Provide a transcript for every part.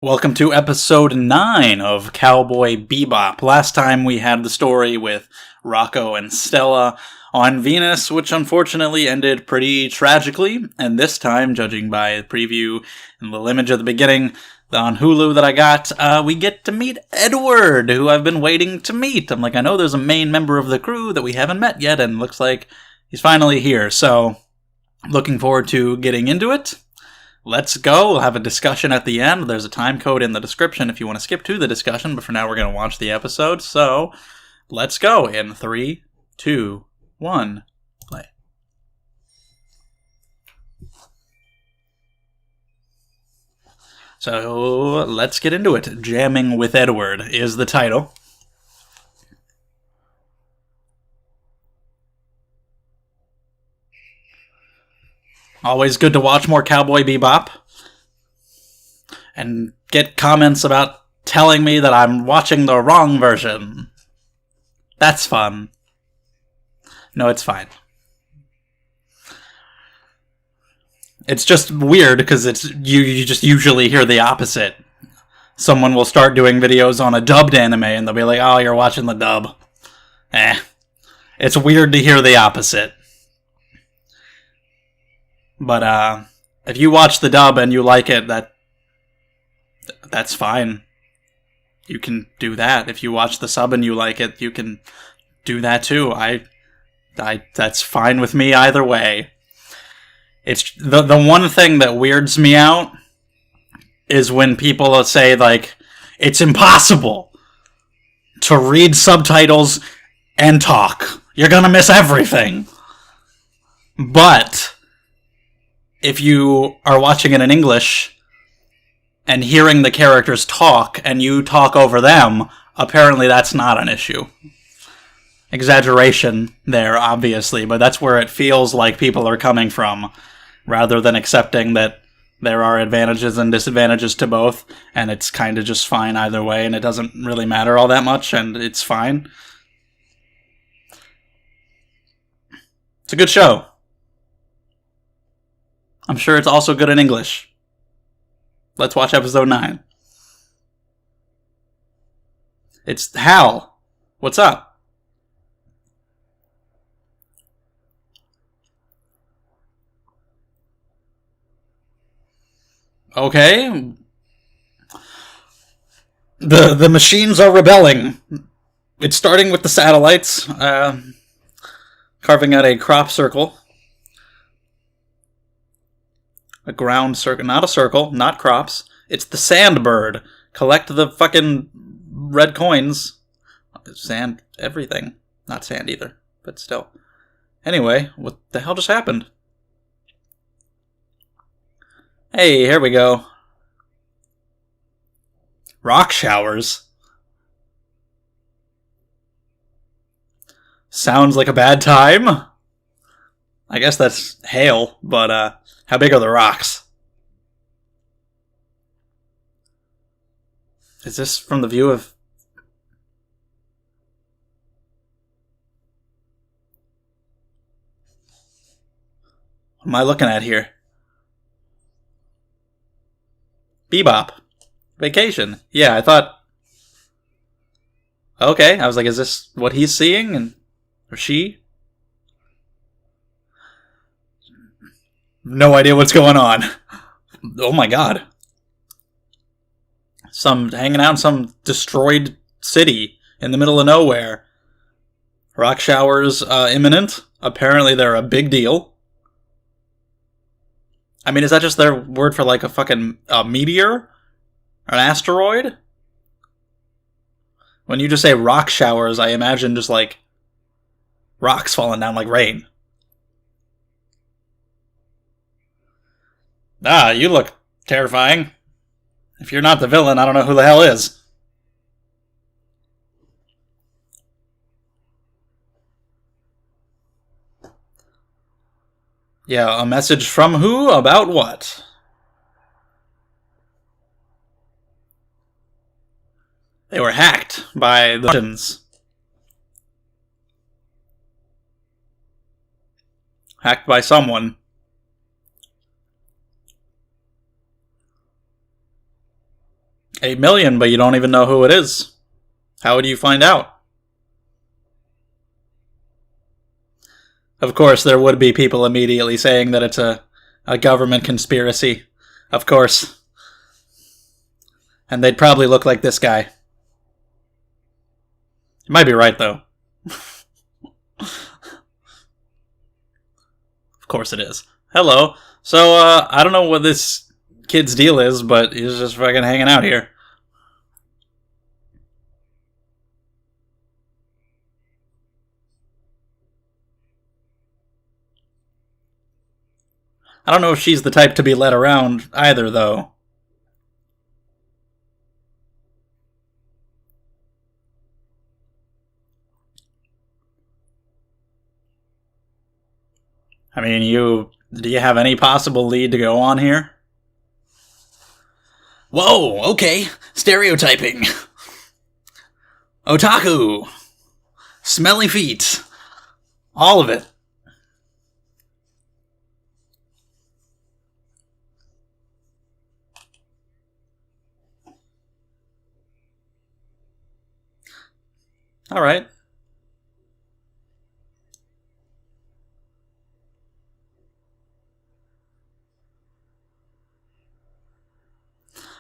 Welcome to episode 9 of Cowboy Bebop. Last time we had the story with Rocco and Stella on Venus, which unfortunately ended pretty tragically, and this time, judging by the preview and the little image at the beginning on Hulu that I got, we get to meet Edward, who I've been waiting to meet. I'm like, I know there's a main member of the crew that we haven't met yet, and looks like he's finally here, so looking forward to getting into it. Let's go. We'll have a discussion at the end. There's a time code in the description if you want to skip to the discussion, but for now we're going to watch the episode. So, let's go in 3, 2, 1, play. So, let's get into it. Jamming with Edward is the title. Always good to watch more Cowboy Bebop. And get comments about telling me that I'm watching the wrong version. That's fun. No, it's fine. It's just weird because you just usually hear the opposite. Someone will start doing videos on a dubbed anime and they'll be like, oh, you're watching the dub. It's weird to hear the opposite. But if you watch the dub and you like it, that's fine. You can do that. If you watch the sub and you like it, you can do that too. That's fine with me either way. It's the one thing that weirds me out is when people say, like, it's impossible to read subtitles and talk. You're gonna miss everything. But if you are watching it in English and hearing the characters talk and you talk over them, apparently that's not an issue. Exaggeration there, obviously, but that's where it feels like people are coming from, rather than accepting that there are advantages and disadvantages to both, and it's kind of just fine either way, and it doesn't really matter all that much, and it's fine. It's a good show. I'm sure it's also good in English. Let's watch episode 9. It's Hal. What's up? Okay. The machines are rebelling. It's starting with the satellites. Carving out a crop circle. A ground circle, not a circle, not crops. It's the sand bird. Collect the fucking red coins. Sand, everything. Not sand either, but still. Anyway, what the hell just happened? Hey, here we go. Rock showers. Sounds like a bad time. I guess that's hail, but how big are the rocks? Is this from the view of... What am I looking at here? Bebop. Vacation. Yeah, I thought... Okay, I was like, is this what he's seeing? Or she? No idea what's going on. Oh my god. Hanging out in some destroyed city in the middle of nowhere. Rock showers imminent. Apparently they're a big deal. I mean, is that just their word for like a fucking meteor? Or an asteroid? When you just say rock showers, I imagine just like rocks falling down like rain. Ah, you look terrifying. If you're not the villain, I don't know who the hell is. Yeah, a message from who? About what? They were hacked by the Russians. Hacked by someone. 8 million, but you don't even know who it is. How would you find out? Of course, there would be people immediately saying that it's a government conspiracy. Of course. And they'd probably look like this guy. You might be right, though. Of course it is. Hello. So, I don't know what this kid's deal is, but he's just fucking hanging out here. I don't know if she's the type to be led around either, though. I mean, do you have any possible lead to go on here? Whoa, okay. Stereotyping. Otaku. Smelly feet. All of it. All right.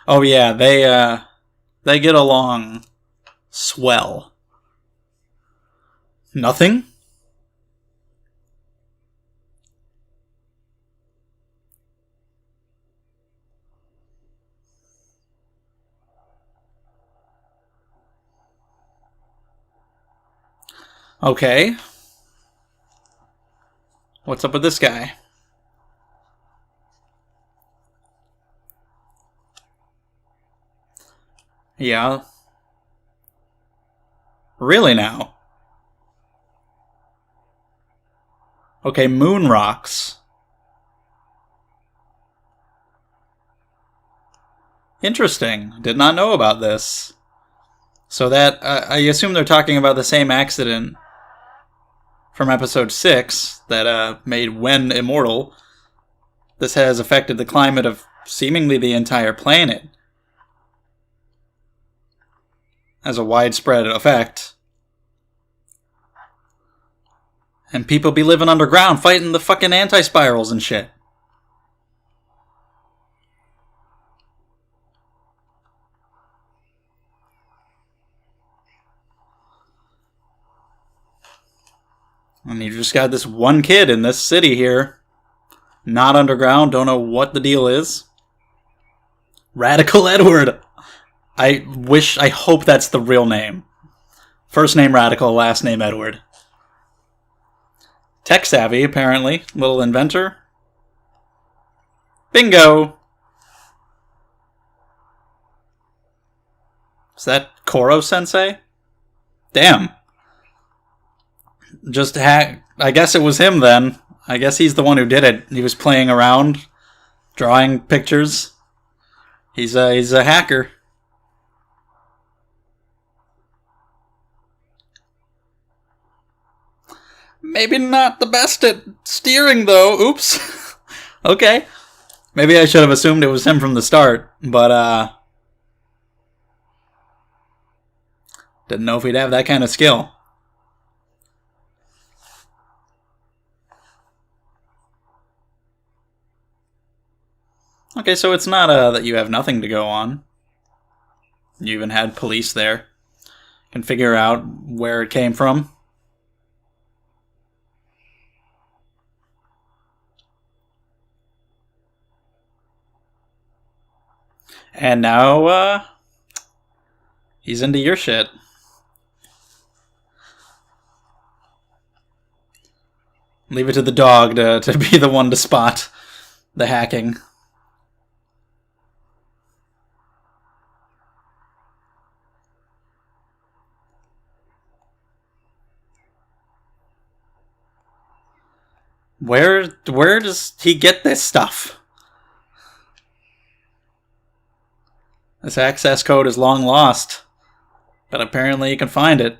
Oh yeah, they get along swell. Nothing? Okay. What's up with this guy? Yeah. Really now? Okay, moon rocks. Interesting. Did not know about this. So that, I assume they're talking about the same accident from episode 6 that made Wen immortal. This has affected the climate of seemingly the entire planet as a widespread effect. And people be living underground fighting the fucking anti-spirals and shit. And you just got this one kid in this city here. Not underground, don't know what the deal is. Radical Edward! I hope that's the real name. First name Radical, last name Edward. Tech savvy, apparently. Little inventor. Bingo! Is that Koro Sensei? Damn. I guess it was him then. I guess he's the one who did it. He was playing around, drawing pictures. He's a hacker. Maybe not the best at steering, though. Oops. Okay. Maybe I should have assumed it was him from the start, but, didn't know if he'd have that kind of skill. Okay, so it's not, that you have nothing to go on. You even had police there. Can figure out where it came from. And now, he's into your shit. Leave it to the dog to be the one to spot the hacking. Where does he get this stuff? This access code is long lost, but apparently you can find it.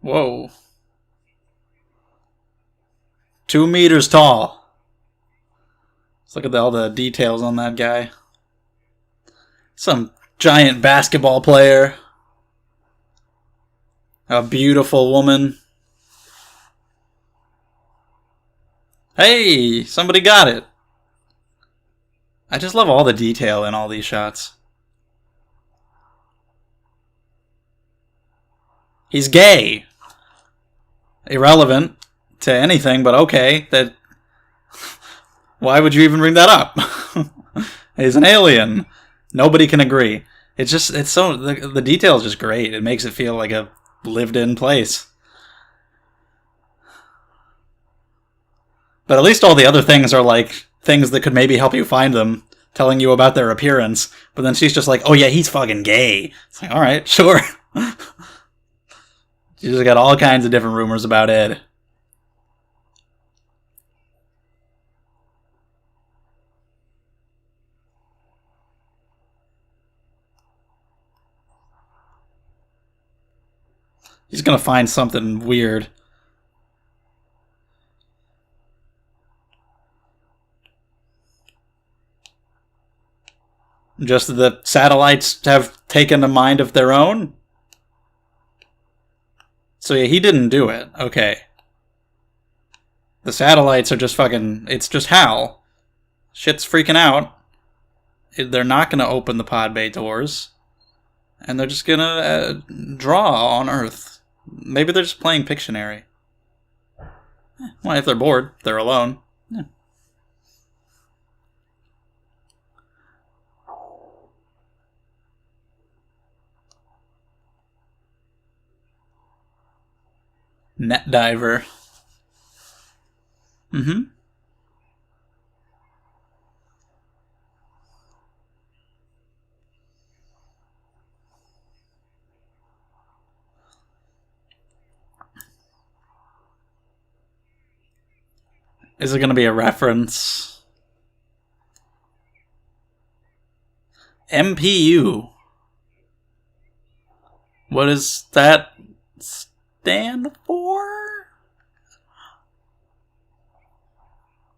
Whoa. 2 meters tall. Let's look at all the details on that guy. Some giant basketball player. A beautiful woman. Hey, somebody got it. I just love all the detail in all these shots. He's gay. Irrelevant to anything, but okay. That. Why would you even bring that up? He's an alien. Nobody can agree. It's so the detail is just great. It makes it feel like a lived-in place. But at least all the other things are like things that could maybe help you find them, telling you about their appearance. But then she's just like, oh yeah, he's fucking gay. It's like, alright, sure. You just got all kinds of different rumors about Ed. He's gonna find something weird. Just the satellites have taken a mind of their own? So yeah, he didn't do it. Okay. The satellites are just fucking... It's just Hal. Shit's freaking out. They're not gonna open the pod bay doors. And they're just gonna draw on Earth. Maybe they're just playing Pictionary. Well, if they're bored, they're alone. Yeah. Net diver. Mm-hmm. Is it going to be a reference? MPU. What does that stand for?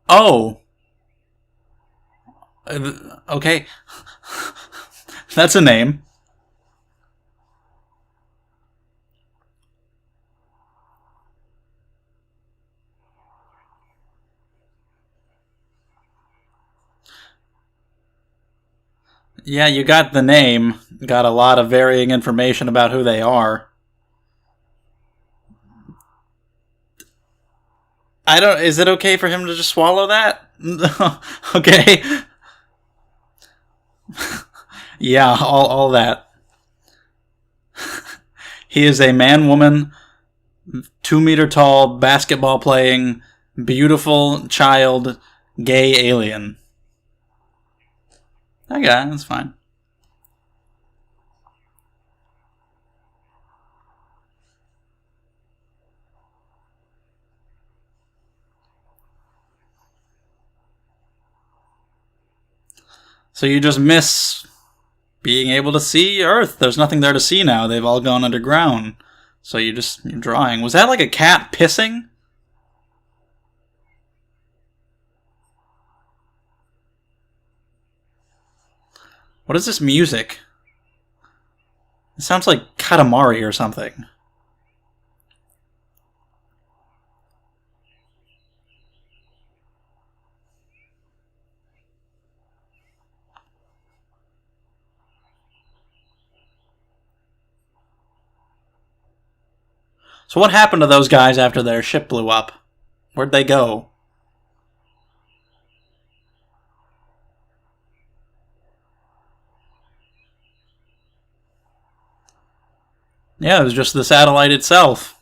Oh. Okay. That's a name. Yeah, you got the name. Got a lot of varying information about who they are. Is it okay for him to just swallow that? Okay. Yeah, all that. He is a man-woman, 2 meter tall, basketball playing, beautiful child, gay alien. Okay, that's fine. So you just miss being able to see Earth. There's nothing there to see now. They've all gone underground. So you're drawing. Was that like a cat pissing? What is this music? It sounds like Katamari or something. So what happened to those guys after their ship blew up? Where'd they go? Yeah, it was just the satellite itself.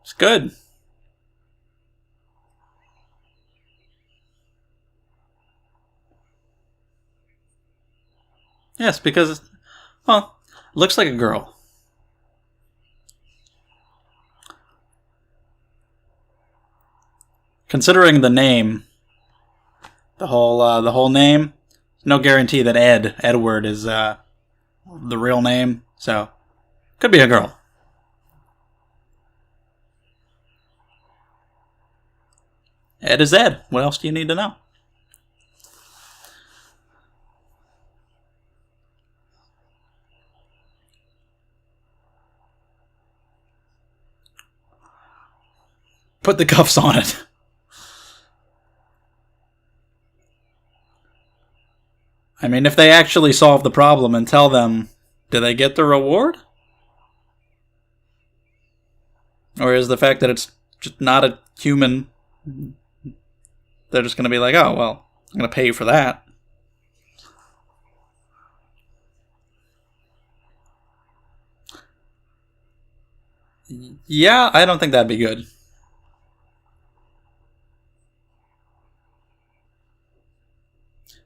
It's good. Yes, because, well, it looks like a girl. Considering the name, The whole name. No guarantee that Edward is the real name. So could be a girl. Ed is Ed. What else do you need to know? Put the cuffs on it. I mean, if they actually solve the problem and tell them, do they get the reward? Or is the fact that it's just not a human, they're just going to be like, oh, well, I'm going to pay you for that. Yeah, I don't think that'd be good.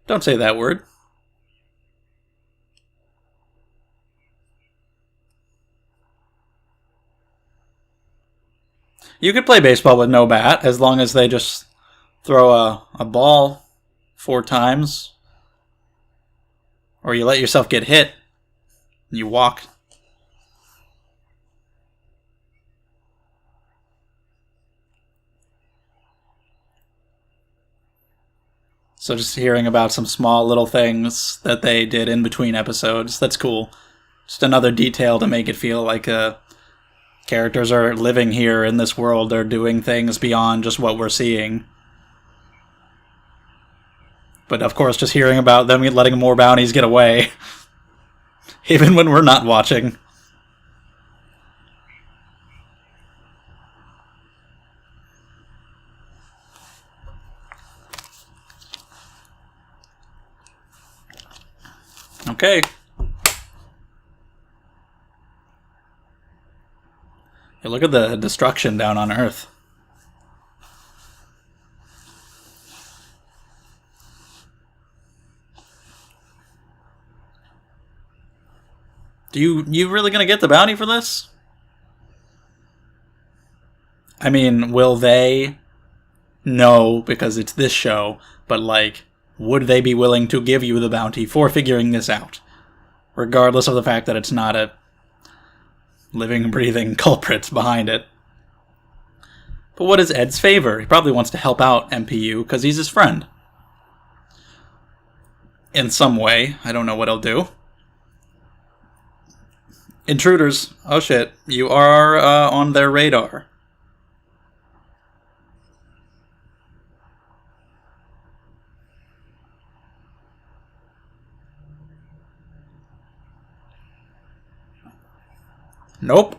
Don't say that word. You could play baseball with no bat as long as they just throw a ball 4 times. Or you let yourself get hit. And you walk. So just hearing about some small little things that they did in between episodes, that's cool. Just another detail to make it feel like characters are living here in this world. They're doing things beyond just what we're seeing. But of course, just hearing about them letting more bounties get away, even when we're not watching. Okay. Hey, look at the destruction down on Earth. You really gonna get the bounty for this? I mean, will they? No, because it's this show. But like, would they be willing to give you the bounty for figuring this out? Regardless of the fact that it's not a living, breathing culprit behind it. But what is Ed's favor? He probably wants to help out MPU because he's his friend. In some way. I don't know what he'll do. Intruders. Oh shit. You are on their radar. Nope.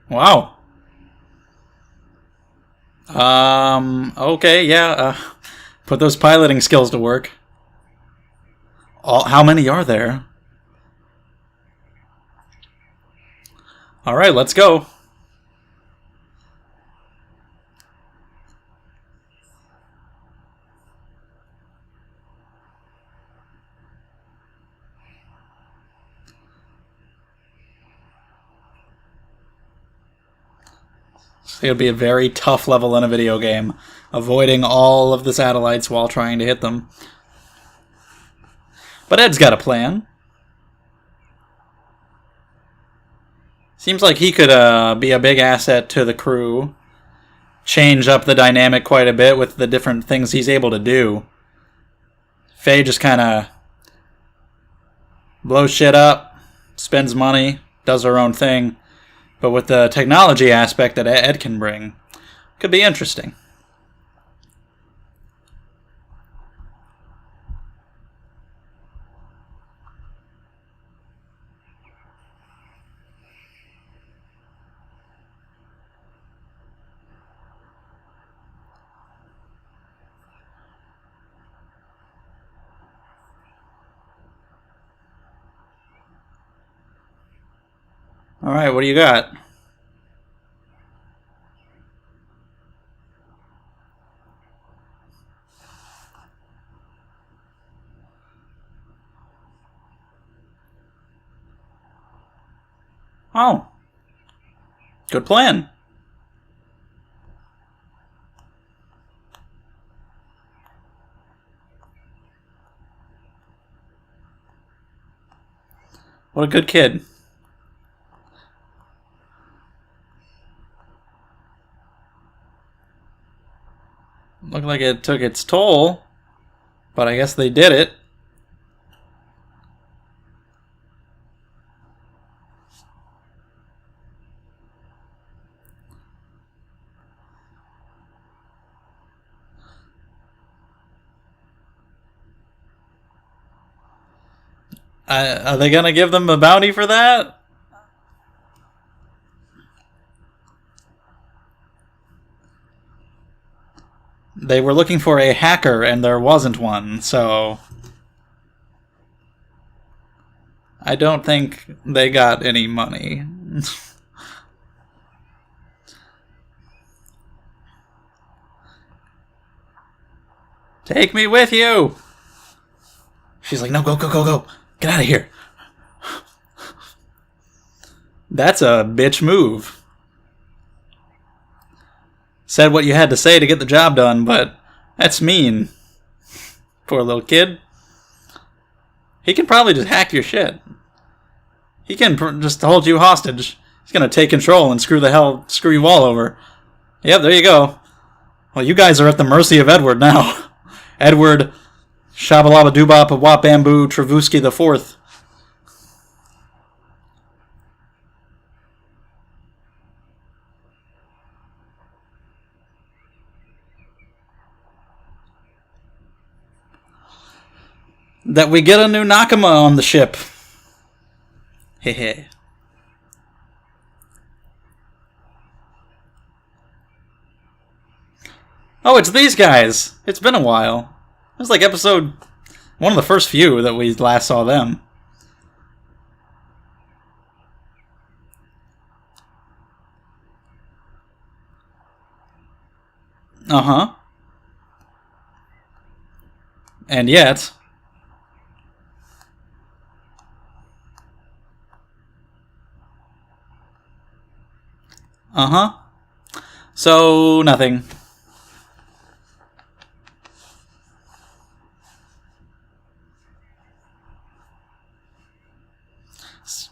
Wow. Okay, yeah. Put those piloting skills to work. How many are there? Alright, let's go. It would be a very tough level in a video game, avoiding all of the satellites while trying to hit them. But Ed's got a plan. Seems like he could be a big asset to the crew. Change up the dynamic quite a bit with the different things he's able to do. Faye just kind of blows shit up, spends money, does her own thing. But with the technology aspect that Ed can bring, could be interesting. Alright, what do you got? Oh. Good plan. What a good kid. Looked like it took its toll, but I guess they did it. Are they gonna give them a bounty for that? They were looking for a hacker and there wasn't one, so I don't think they got any money. Take me with you! She's like, no, go, go, go, go. Get out of here. That's a bitch move. Said what you had to say to get the job done, but that's mean. Poor little kid. He can probably just hack your shit. He can just hold you hostage. He's gonna take control and screw you all over. Yep, there you go. Well, you guys are at the mercy of Edward now. Edward Shabalaba Doobop Wap Bamboo Travuski the Fourth. That we get a new Nakama on the ship. Hehe. Oh, it's these guys. It's been a while. It was like episode... one of the first few that we last saw them. Uh-huh. And yet... uh-huh. So, nothing.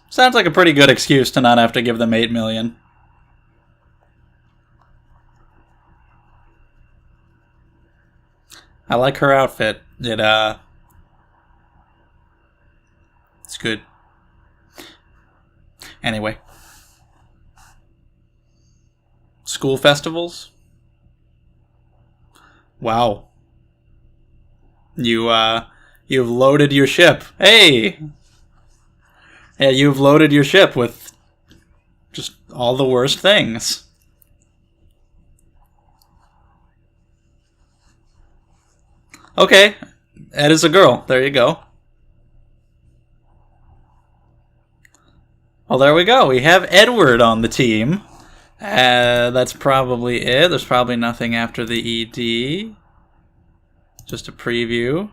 Sounds like a pretty good excuse to not have to give them $8 million. I like her outfit. It's good. Anyway. School festivals? Wow. You've loaded your ship. Hey! Yeah, you've loaded your ship with just all the worst things. Okay, Ed is a girl. There you go. Well, there we go. We have Edward on the team. That's probably it. There's probably nothing after the ED. Just a preview.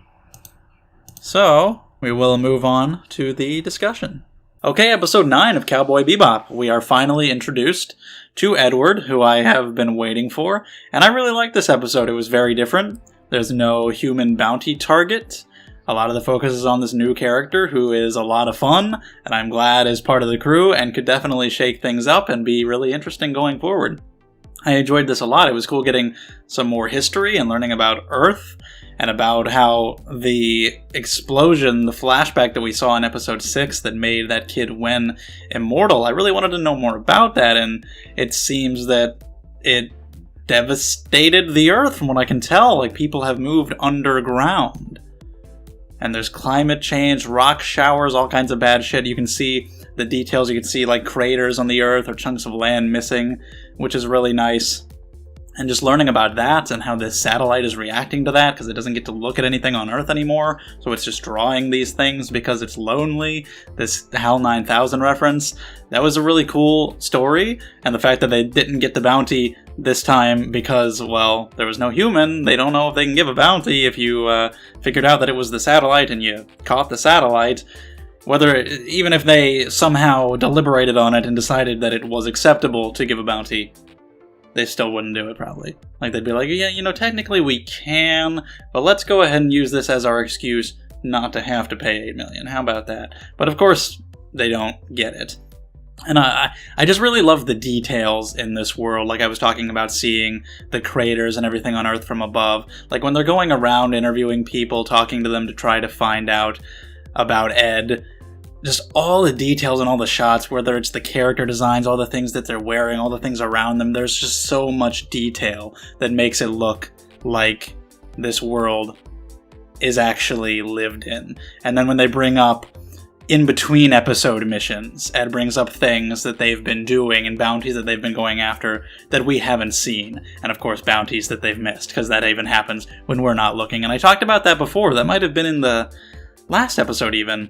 So, we will move on to the discussion. Okay, episode 9 of Cowboy Bebop. We are finally introduced to Edward, who I have been waiting for, and I really liked this episode. It was very different. There's no human bounty target. A lot of the focus is on this new character, who is a lot of fun, and I'm glad is part of the crew, and could definitely shake things up and be really interesting going forward. I enjoyed this a lot. It was cool getting some more history and learning about Earth, and about how the explosion, the flashback that we saw in episode 6 that made that kid Wen immortal, I really wanted to know more about that, and it seems that it devastated the Earth from what I can tell. Like, people have moved underground. And there's climate change, rock showers, all kinds of bad shit. You can see the details. You can see, like, craters on the Earth or chunks of land missing, which is really nice. And just learning about that and how this satellite is reacting to that, because it doesn't get to look at anything on Earth anymore, so it's just drawing these things because it's lonely. This HAL 9000 reference. That was a really cool story, and the fact that they didn't get the bounty this time because, well, there was no human. They don't know if they can give a bounty if you figured out that it was the satellite and you caught the satellite. Even if they somehow deliberated on it and decided that it was acceptable to give a bounty, they still wouldn't do it, probably. Like, they'd be like, yeah, technically we can, but let's go ahead and use this as our excuse not to have to pay $8 million. How about that? But of course, they don't get it. And I just really love the details in this world. Like I was talking about seeing the craters and everything on Earth from above. Like when they're going around interviewing people, talking to them to try to find out about Ed. Just all the details and all the shots, whether it's the character designs, all the things that they're wearing, all the things around them. There's just so much detail that makes it look like this world is actually lived in. And then when they bring up in between episode missions, Ed brings up things that they've been doing and bounties that they've been going after that we haven't seen. And of course bounties that they've missed, because that even happens when we're not looking. And I talked about that before. That might have been in the last episode even.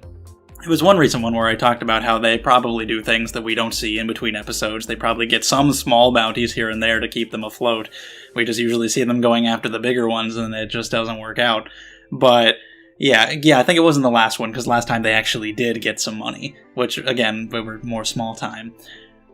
It was one recent one where I talked about how they probably do things that we don't see in between episodes. They probably get some small bounties here and there to keep them afloat. We just usually see them going after the bigger ones and it just doesn't work out. But yeah, I think it wasn't the last one, because last time they actually did get some money, which, again, we were more small time.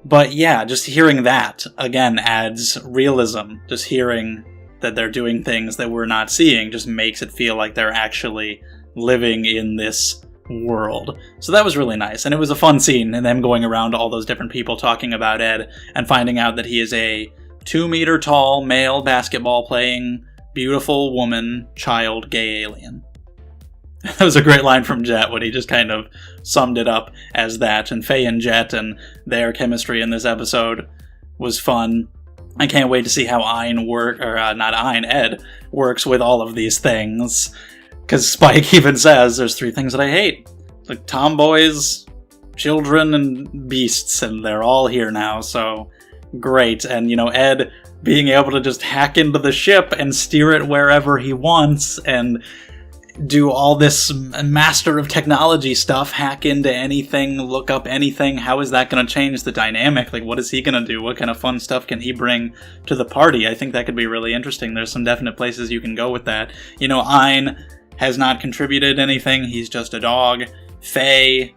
But yeah, just hearing that, again, adds realism. Just hearing that they're doing things that we're not seeing just makes it feel like they're actually living in this world. So that was really nice, and it was a fun scene, and them going around to all those different people talking about Ed, and finding out that he is a 2-meter-tall, male basketball-playing, beautiful woman, child, gay alien. That was a great line from Jet when he just kind of summed it up as that. And Faye and Jet and their chemistry in this episode was fun. I can't wait to see how Ed works with all of these things. Because Spike even says, there's 3 things that I hate. Like tomboys, children, and beasts, and they're all here now, so great. And, Ed being able to just hack into the ship and steer it wherever he wants, and do all this master of technology stuff, hack into anything, look up anything. How is that going to change the dynamic? Like, what is he going to do? What kind of fun stuff can he bring to the party? I think that could be really interesting. There's some definite places you can go with that. Ein has not contributed anything. He's just a dog. Faye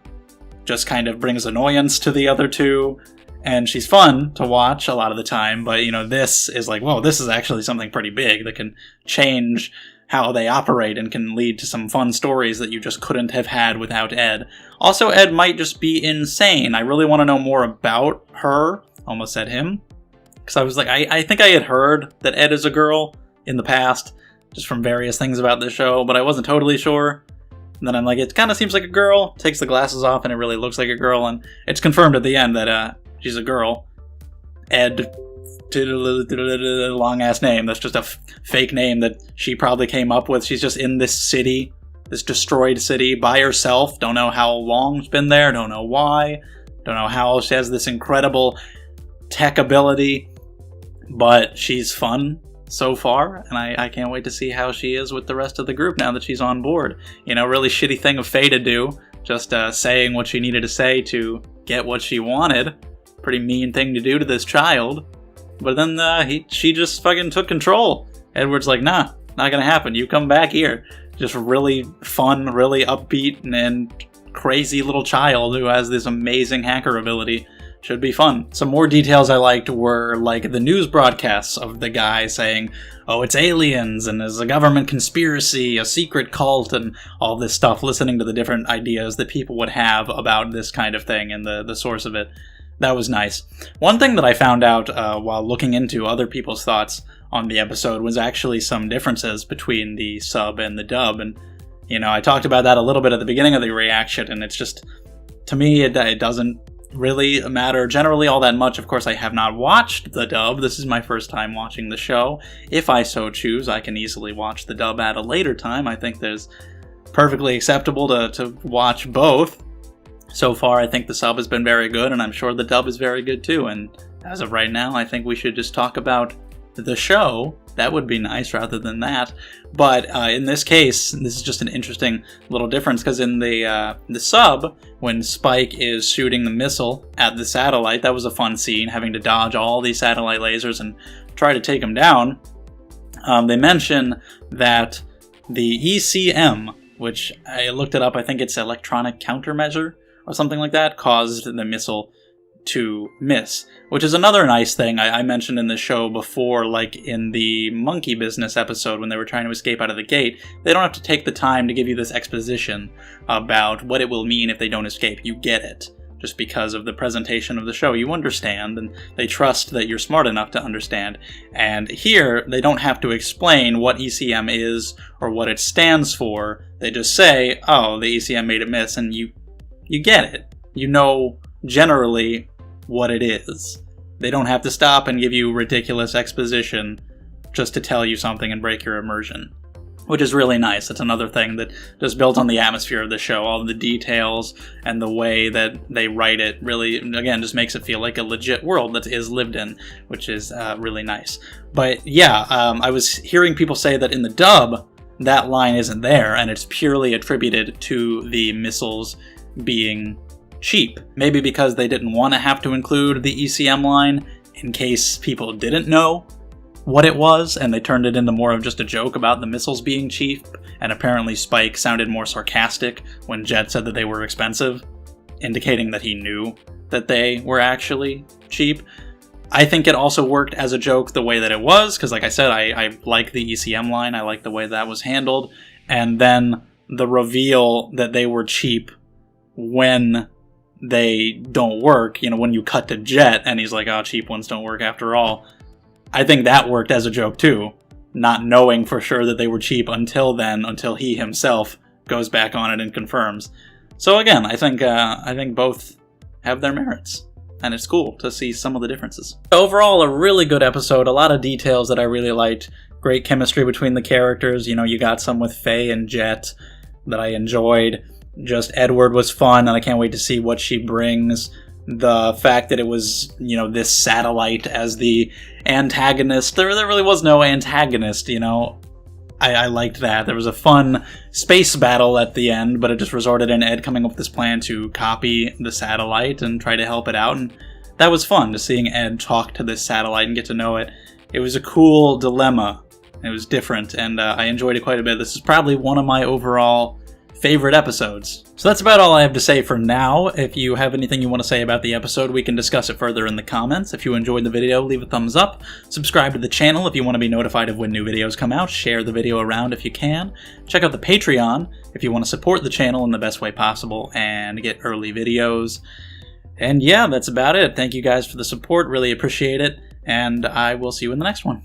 just kind of brings annoyance to the other two, and she's fun to watch a lot of the time. But, this is like, whoa, this is actually something pretty big that can change how they operate and can lead to some fun stories that you just couldn't have had without Ed. Also, Ed might just be insane. I really want to know more about her. Almost said him. Because I was like, I think I had heard that Ed is a girl in the past, just from various things about this show, but I wasn't totally sure. And then I'm like, it kind of seems like a girl. Takes the glasses off and it really looks like a girl, and it's confirmed at the end that she's a girl. Ed, long ass name. That's just a fake name that she probably came up with. She's just in this city, this destroyed city, by herself. Don't know how long she's been there. Don't know why. Don't know how she has this incredible tech ability. But she's fun so far, and I can't wait to see how she is with the rest of the group now that she's on board. Really shitty thing of Faye to do. Just saying what she needed to say to get what she wanted. Pretty mean thing to do to this child. But then she just fucking took control. Edward's like, nah, not gonna happen. You come back here. Just really fun, really upbeat, and crazy little child who has this amazing hacker ability. Should be fun. Some more details I liked were like the news broadcasts of the guy saying, oh, it's aliens, and there's a government conspiracy, a secret cult, and all this stuff, listening to the different ideas that people would have about this kind of thing and the source of it. That was nice. One thing that I found out while looking into other people's thoughts on the episode was actually some differences between the sub and the dub. And, I talked about that a little bit at the beginning of the reaction, and it's just, to me, it doesn't really matter generally all that much. Of course, I have not watched the dub. This is my first time watching the show. If I so choose, I can easily watch the dub at a later time. I think there's perfectly acceptable to watch both. So far, I think the sub has been very good, and I'm sure the dub is very good too. And as of right now, I think we should just talk about the show. That would be nice rather than that. But in this case, this is just an interesting little difference, because in the sub, when Spike is shooting the missile at the satellite, that was a fun scene, having to dodge all these satellite lasers and try to take them down. They mention that the ECM, which I looked it up, I think it's electronic countermeasure, or something like that, caused the missile to miss, which is another nice thing I mentioned in the show before, like in the monkey business episode when they were trying to escape out of the gate. They don't have to take the time to give you this exposition about what it will mean if they don't escape. You get it. Just because of the presentation of the show, you understand, and they trust that you're smart enough to understand. And here, they don't have to explain what ECM is or what it stands for. They just say, oh, the ECM made it miss, and you get it. You know generally what it is. They don't have to stop and give you ridiculous exposition just to tell you something and break your immersion, which is really nice. That's another thing that just built on the atmosphere of the show. All of the details and the way that they write it really, again, just makes it feel like a legit world that is lived in, which is really nice. But yeah, I was hearing people say that in the dub, that line isn't there, and it's purely attributed to the missiles being cheap. Maybe because they didn't want to have to include the ECM line in case people didn't know what it was, and they turned it into more of just a joke about the missiles being cheap, and apparently Spike sounded more sarcastic when Jet said that they were expensive, indicating that he knew that they were actually cheap. I think it also worked as a joke the way that it was, because like I said, I like the ECM line, I like the way that was handled, and then the reveal that they were cheap when they don't work, when you cut to Jet and he's like, oh, cheap ones don't work after all. I think that worked as a joke too, not knowing for sure that they were cheap until he himself goes back on it and confirms. So again, I think both have their merits, and it's cool to see some of the differences. Overall, a really good episode, a lot of details that I really liked, great chemistry between the characters. You got some with Faye and Jet that I enjoyed. Just Edward was fun, and I can't wait to see what she brings. The fact that it was, this satellite as the antagonist. There really was no antagonist, I liked that. There was a fun space battle at the end, but it just resulted in Ed coming up with this plan to copy the satellite and try to help it out. And that was fun, just seeing Ed talk to this satellite and get to know it. It was a cool dilemma. It was different, and I enjoyed it quite a bit. This is probably one of my overall favorite episodes. So that's about all I have to say for now. If you have anything you want to say about the episode, we can discuss it further in the comments. If you enjoyed the video, leave a thumbs up. Subscribe to the channel if you want to be notified of when new videos come out. Share the video around if you can. Check out the Patreon if you want to support the channel in the best way possible and get early videos. And yeah, that's about it. Thank you guys for the support. Really appreciate it. And I will see you in the next one.